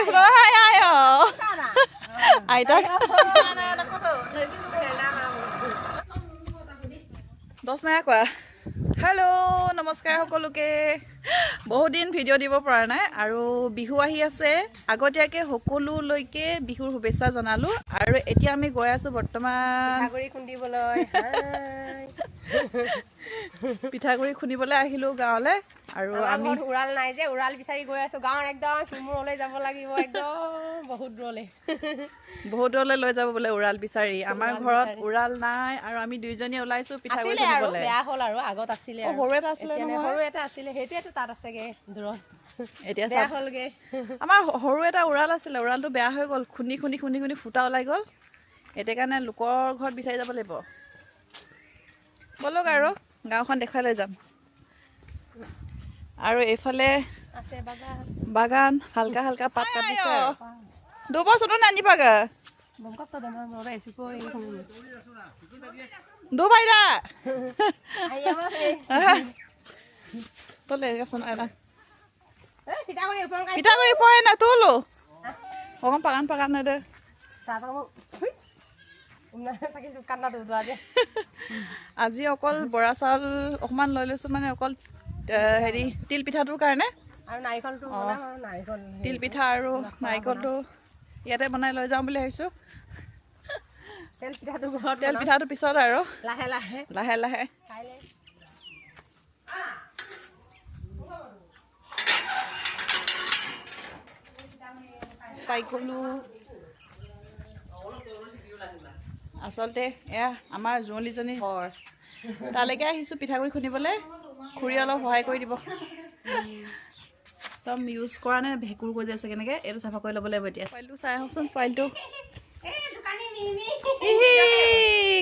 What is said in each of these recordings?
sudah ayo. Aida. Dos na kwa. Hello, namaskar সকলোকে বহুত দিন ভিডিও দিব পৰা নাই আৰু বিহু আহি আছে আগতীয়াকে সকলো লৈকে বিহুৰ শুভেচ্ছা জনালো আৰু এতিয়া আমি গৈ আছো বৰ্তমান পিঠাগুৰি খুন্দিবলৈ পিঠাগুৰি খুন্দিবলৈ আহিলো গাঁৱলে আৰু আমি উৰাল নাই যে উৰাল বিচাৰি গৈ আছো গাঁৱৰ একদম কিমুৰলৈ যাব লাগিব একদম বহুত দূৰলৈ লৈ যাব বোলে উৰাল বিচাৰি আমাৰ ঘৰত উৰাল নাই আৰু আমি দুইজনী ওলাইছো পিঠাগুৰি খুন্দিবলৈ বেয়া হ'ল আৰু আগত আছিলে আৰু সৰু এটা আছিলে সৰু এটা আছিলে হেইটোটো তাত আছেগে দূৰত এতিয়া বেয়া হ'লগে আমাৰ সৰু এটা উৰাল আছিলে উৰালটো বেয়া হৈ গ'ল খুন্দি খুন্দি খুন্দি খুন্দি ফুটা ওলাই গ'ল এতিয়া কাৰণে লোকৰ ঘৰত বিচাৰি যাব লাগিব বলক আৰু গাঁওখন দেখাই লৈ যাম আৰু এইফালে আছে বাগান হালকা হালকা পাত কাটিছে দুবছৰ চোন নানিবাগা বংকত দমা মৰে এসুকো এই দু ভাইৰা আইয়াবা তোলে গছন আইলা এই পিঠাগুৰি পয় না তোলো অকণ পাগান দে আজি অকল বৰা চাউল অকমান লৈ লৈছো মানে অকল হেৰি তিল পিঠাটোৰ কাৰণে আৰু নাৰিকলটো তিল পিঠা আৰু নাৰিকলটো ইয়াতে বনাই লৈ যাম বুলি ভাবিছো তেল পিঠাটো পিছত আৰু লাহে খাইলে পাই গলো আচলতে এয়া আমাৰ জোঁৱলীজনী ঘৰ তালৈকে আহিছোঁ পিঠাগুড়ি খুন্দিবলৈ খুৰী অলপ সহায় কৰি দিব একদম ইউজ কৰা নে ভেঁকুৰ গজি আছে কেনেকৈ এইটো চাফা কৰি ল'ব লাগিব এতিয়া পাইলটো চাই আহকচোন পাইলটো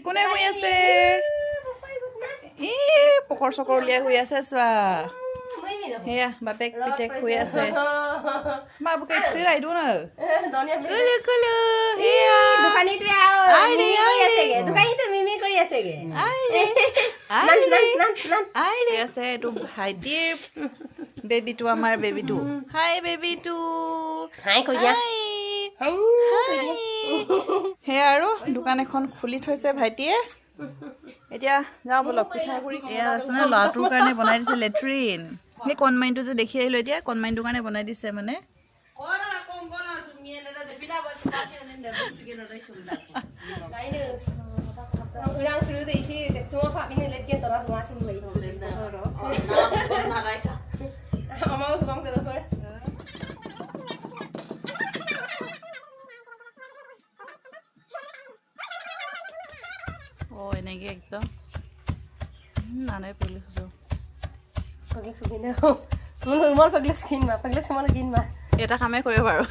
কোনে শুই আছে পকৰ চকৰ উলিয়াই শুই আছে চোৱা সেয়া বাপেক পিতেক শুই আছে মা বুকে তুই আইদো না কুলু কুলু হেয়া দোকানীটো আইডি দোকানীটো মিমি কৰি আছেগে আইডি আছে এইটো ভাইটিৰ বেবিটো আমাৰ বেবিটো হাই বেবিটো হাই কৈ দিয়া সেয়া আৰু দোকান এখন খুলি থৈছে ভাইটিয়ে এতিয়া যাওঁ বলক পিঠাগুৰি এয়া আছে ন ল'ৰাটোৰ কাৰণে বনাই দিছে লেট্ৰিন সেই কণমাইনটো যে দেখি আহিলোঁ এতিয়া কণমাইনটোৰ কাৰণে বনাই দিছে মানে এনেকৈ একদম নানাই পেলিছোঁ এটা কামেই কৰিব পাৰোঁ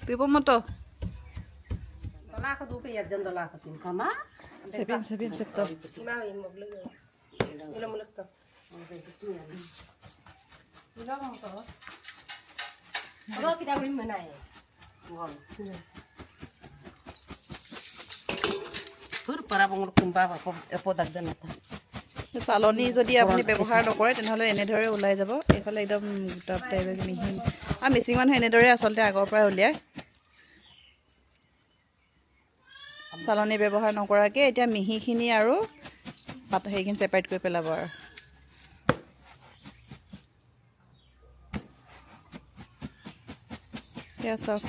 tipo moto dola ko dupe ya jan dola ko sin kama sebin sektor sima wi mogle ilo mulak to ilo moto odo kita beli mana ya pur para bangul kumba epo dagdan ata চালনী যদি আপুনি ব্যৱহাৰ নকৰে তেনেহ'লে এনেদৰে ওলাই যাব এইফালে একদম গোটা টাইপৰ মিহি আৰু মিচিং মানুহ এনেদৰে আচলতে আগৰ পৰাই উলিয়ায় চালনী ব্যৱহাৰ নকৰাকৈ এতিয়া মিহিখিনি আৰু পাত সেইখিনি ছেপাৰেট কৰি পেলাব আৰু এয়া চাওক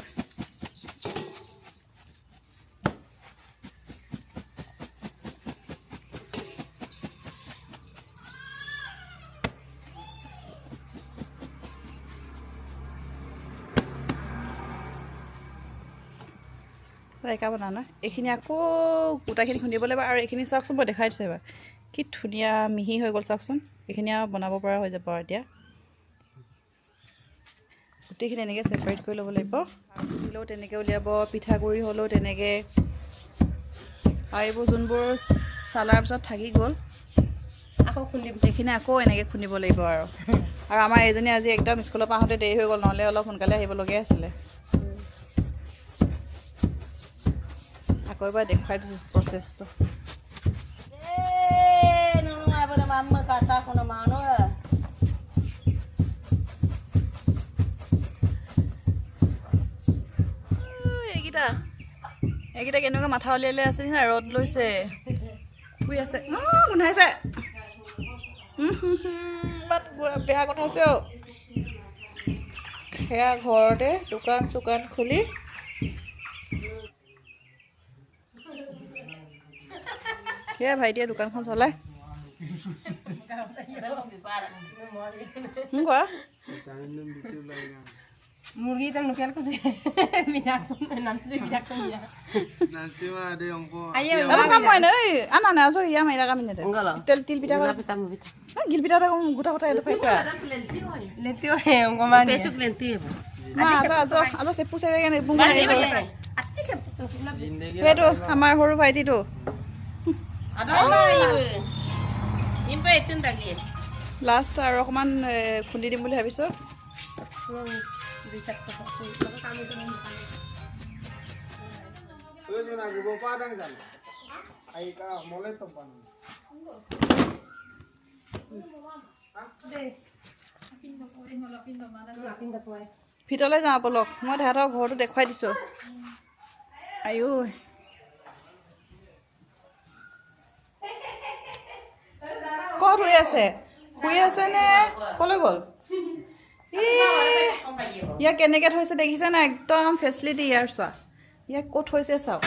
একা বনা না এইখিনি আকৌ গোটাখিনি খুন্দিব লাগিব আৰু এইখিনি চাওকচোন মই দেখাই দিছোঁ এবাৰ কি ধুনীয়া মিহি হৈ গ'ল চাওকচোন এইখিনি আৰু বনাব পৰা হৈ যাব আৰু এতিয়া গোটেইখিনি এনেকৈ ছেপাৰেট কৰি ল'ব লাগিব দিলেও তেনেকৈ উলিয়াব পিঠাগুড়ি হ'লেও তেনেকৈ আৰু এইবোৰ যোনবোৰ চালাৰ পিছত থাকি গ'ল আকৌ খুন্দিম এইখিনি আকৌ এনেকৈ খুন্দিব লাগিব আৰু আমাৰ এইজনী আজি একদম স্কুলৰ পৰা আহোঁতে দেৰি হৈ গ'ল নহ'লে অলপ সোনকালে আহিবলগীয়া আছিলে আকৌ আকৌ এবাৰ দেখুৱাই দিছোঁ প্ৰচেছটো এইকেইটা কেনেকুৱা মাথা উলিয়াই আছে নিচিনা ৰ'দ লৈছে শুই আছে গোন্ধাইছে বেয়া কথা হৈছে অ' সেয়া ঘৰতে দোকান চোকান খুলি সেয়া ভাইটিয়ে দোকানখন চলাই কোৱা মুৰ্গী এটা লোকেল কৈছে তিল পিঠা গিল পিঠা গোটা গোটা সেইটো আমাৰ সৰু ভাইটিটো লাষ্ট আৰু অকণমান খুন্দি দিম বুলি ভাবিছোঁ ভিতৰলৈ যাওঁ বলক মই তাহাঁতৰ ঘৰটো দেখুৱাই দিছোঁ আইও ক'ত শুই আছে নে ক'লৈ গ'ল ইয়াক কেনেকৈ থৈছে দেখিছে না একদম ফেচিলিটি ইয়াৰ চোৱা ইয়াক ক'ত থৈছে চাওক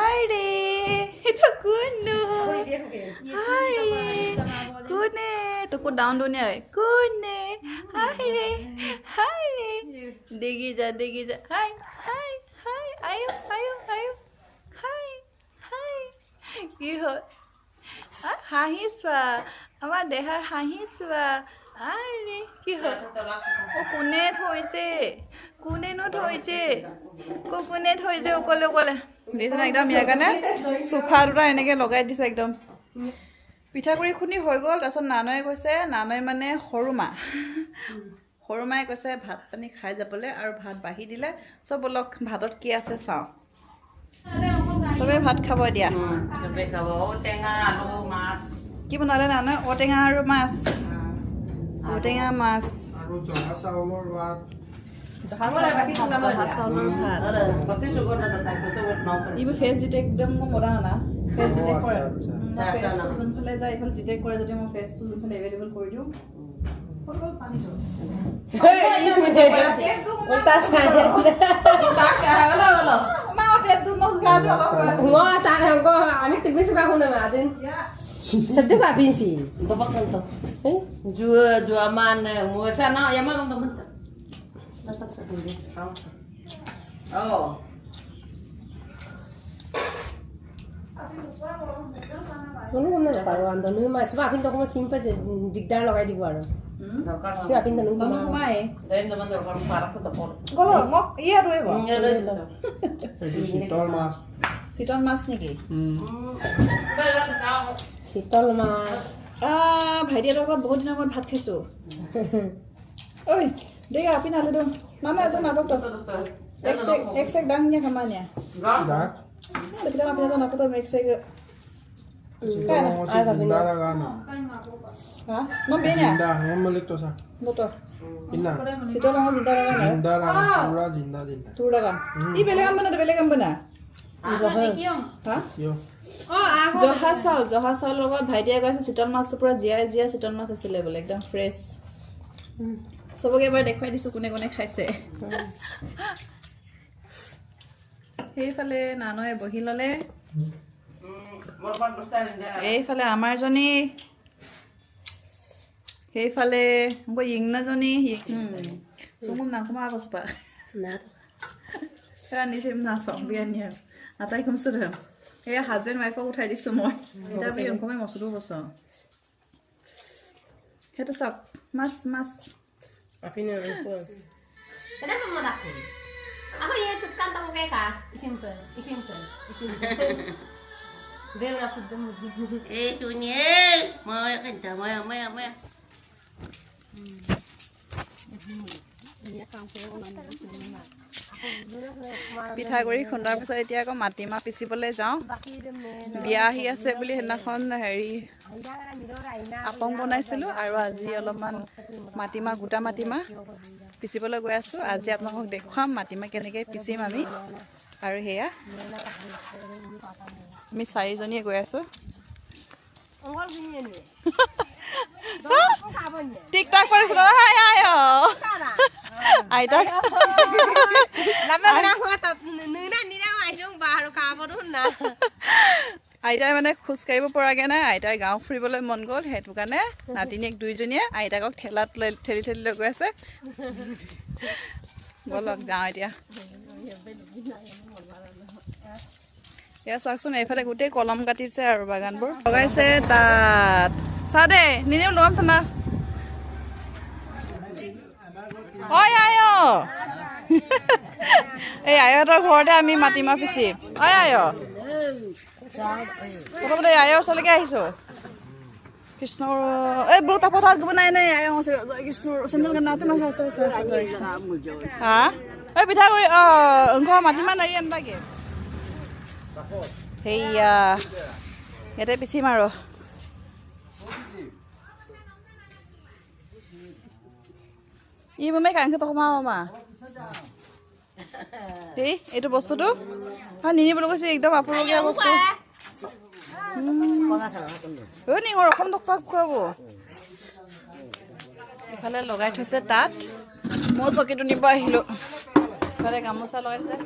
আই ৰে এইটো কোননো কোনে তোকো ডাউন দুনিয়া কোনে হাই ৰে দেখি যা হাই আয়ো হাই কি হয় হাঁহি চোৱা আমাৰ দেহাৰ হাঁহি চোৱা আৰে কি হয় কোনে থৈছে কোনেনো থৈছে কোনে থৈছে অকলে দেখিছে না একদম ইয়াৰ কাৰণে চোফা দুটা এনেকৈ লগাই দিছে একদম পিঠাগুড়ি খুন্দি হৈ গ'ল তাৰপিছত নানয়ে কৈছে নানয় মানে সৰু মায়ে কৈছে ভাত পানী খাই যাবলৈ আৰু ভাত বাঢ়ি দিলে চব বলক ভাতত কি আছে চাওঁ চবেই ভাত খাব দিয়া কি বনালে নানয় ঔটেঙা আৰু মাছ ঔটেঙা মাছ জহা চাউলৰ ভাত এইবোৰ ফেচ ডিটেক্ট একদম মই মৰা না ফেচ ডিটেক্ট কৰে যোনফালে যায় এইফালে ডিটেক্ট কৰে যদি মই ফেচটো যোনফালে এভেইলেবল কৰি দিওঁ আমি টিভি চোকা শুনে মাদিন sedih Pak bensin. Topak kan so. Jual mana? Mau sana ya mah teman. Oh. Kalau mana kalau anda nu mas, sebab pintu kamu simpan je digdar lokai di luar. Sebab pintu nu kamu mai. Dan teman dorong parak tu tepor. Kalau mau iya tu ya. Iya tu. Siton mas ni ki. Siton mas. ভাইটিৰ লগত বহুত দিনৰ আগত ভাত খাইছোঁ ঐ দেই আপি নালে দিওঁ নামে এজন নাটক এক চেক দাং নিয়া খামা নিয়া দেখিলে আপি এজন নাটক এক check Mau bini ya? Jinda, mau balik tuh sah. Betul. Inna. Situ orang mau jinda lagan ya? Jinda lagan, pura jinda. Tuh lagan. Ini belegan benar, belegan benar. Hah? Yo. জহা চাউল লগত ভাইটিয়ে কৈছে চিতল মাছটো পুৰা জীয়া চিতল মাছ আছিলে বোলে একদম ফ্ৰেছ চবকে এবাৰ দেখুৱাই দিছোঁ কোনে কোনে খাইছে সেইফালে নানয়ে বহি ল'লে এইফালে আমাৰজনী সেইফালে ইংনাজনী চুমুম নাকমা কৈছোপা নিচিম নাচাওঁ বিয়া নিয়া আটাই খুমছোঁ ধৰম এয়া হাজবেণ্ড ৱাইফক উঠাই দিছোঁ মই এতিয়া বুলি অংকমে মচুটো বচাওঁ সেইটো চাওক মাছ Apinya itu. Kenapa mau aku? Aku ya tukang tamu kayak kah? Isin tuh. Dia nggak sedem. Sunyi, mau kencang, mau. Dia sampai orang পিঠাগুড়ি খুন্দাৰ পিছত এতিয়া আকৌ মাটিমাহ পিচিবলৈ যাওঁ। বিয়া আহি আছে বুলি সেইদিনাখন হেৰি আপং বনাইছিলোঁ আৰু আজি অলপমান মাটিমাহ গোটা মাটিমাহ পিচিবলৈ গৈ আছোঁ। আজি আপোনালোকক দেখুৱাম মাটিমাহ কেনেকৈ পিচিম আমি। আৰু সেয়া আমি 4জনীয়ে গৈ আছোঁ। টিক টাক কৰিছিলোঁ আইতাক আইতাই মানে খোজ কাঢ়িব পৰাকৈ নাই। আইতাই গাঁও ফুৰিবলৈ মন গ'ল, সেইটো কাৰণে নাতিনীয়েক 2জনীয়ে আইতাকক ঠেলি লৈ গৈ আছে। ব'লক যাওঁ এতিয়া। এয়া চাওকচোন, এইফালে গোটেই কলম কাটিছে আৰু বাগানবোৰ লগাইছে তাত। চা দেই নিনিও লগাম ঠাণ্ডা। ঐ আয় এই আয়তৰ ঘৰতে আমি মাটিমাহ পিচিম। ঐ আয় প্ৰথমতে আয়ৰ ওচৰলৈকে আহিছোঁ। কৃষ্ণৰ এই বৰ তাপথাত গ'ব নাই নাই আয় কৃষ্ণৰ চেণ্ডেল গানাতে মাছ আছে হা এই পিঠাগুড়ি ঘৰ মাটিমাহ নাৰি আনবাগে সেয়া ইয়াতে পিচিম আৰু। ই মমে কাংখটো কমাও মা এই এইটো বস্তুটো নিনিবলৈ কৈছে, একদম আপুৰুগীয়া বস্তু। নিঙৰ অসম টকা খুৱাব। ইফালে লগাই থৈছে তাত, মই চকীটো নিব আহিলোঁ। ইফালে গামোচা লগাই থৈছে।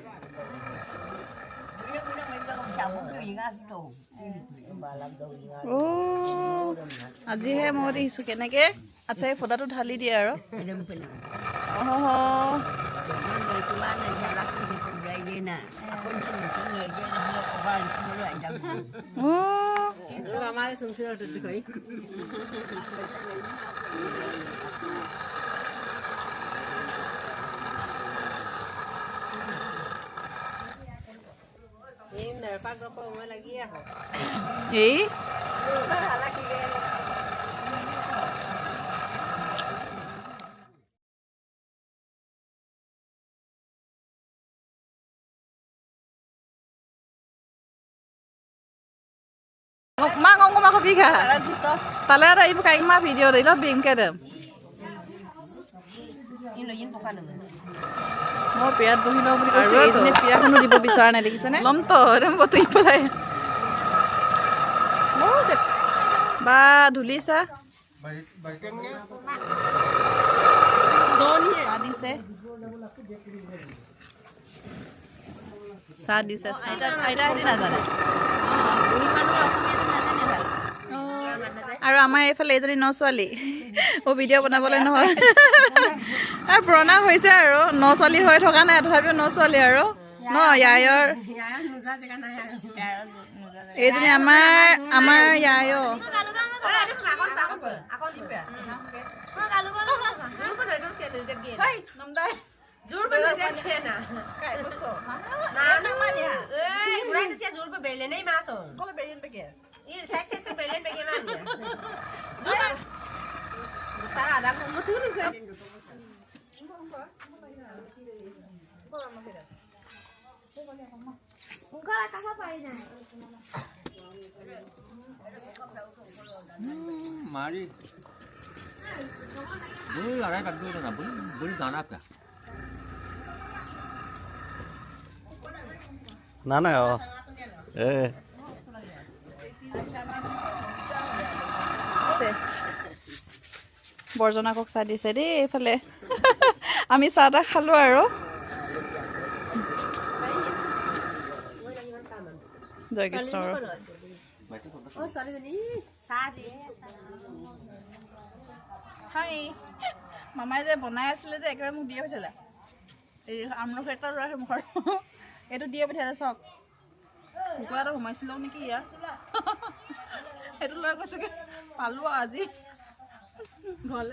আজিহে মই দেখিছোঁ কেনেকে। আচ্ছা এই ফটাটো ঢালি দিয়ে আৰু এই mah ngomong aku tiga. Tala ada ibu kayak mah video dari lo bingkai deh. Mau piat tuh hino beri kasih ini piat hino di bawah sana di sana. Lom to, ada mau tuh ibu lah. Mau deh. Ba duli sa. Doni adi se. Sadi se. Aida ini nada deh. আৰু আমাৰ এইফালে এজনী ন ছোৱালী ও video' বনাবলৈ নহয় পুৰণা হৈছে আৰু ন ছোৱালী হৈ থকা নাই, তথাপিও ন ছোৱালী আৰু ন ইয়ায়ৰ এইজনী আমাৰ ইয়ায় Mari. Boleh lah kan dulu na, boleh dana apa? Nana ya. বৰ্জনাকক চাহ দিছে দেই এইফালে। আমি চাহ তাহ খালোঁ আৰু জয় কৃষ্ণ। মামাই যে বনাই আছিলে যে একেবাৰে মোক দিয়ে পঠিয়ালে। এই আমলখি এটা লৈ আহে মুখৰ এইটো দিয়ে পঠিয়ালে চাওক। কুকুৰা এটা সোমাইছিলো নেকি ইয়াত, সেইটো লৈ গৈছোগে পালোঁ আজি ঘৰলৈ।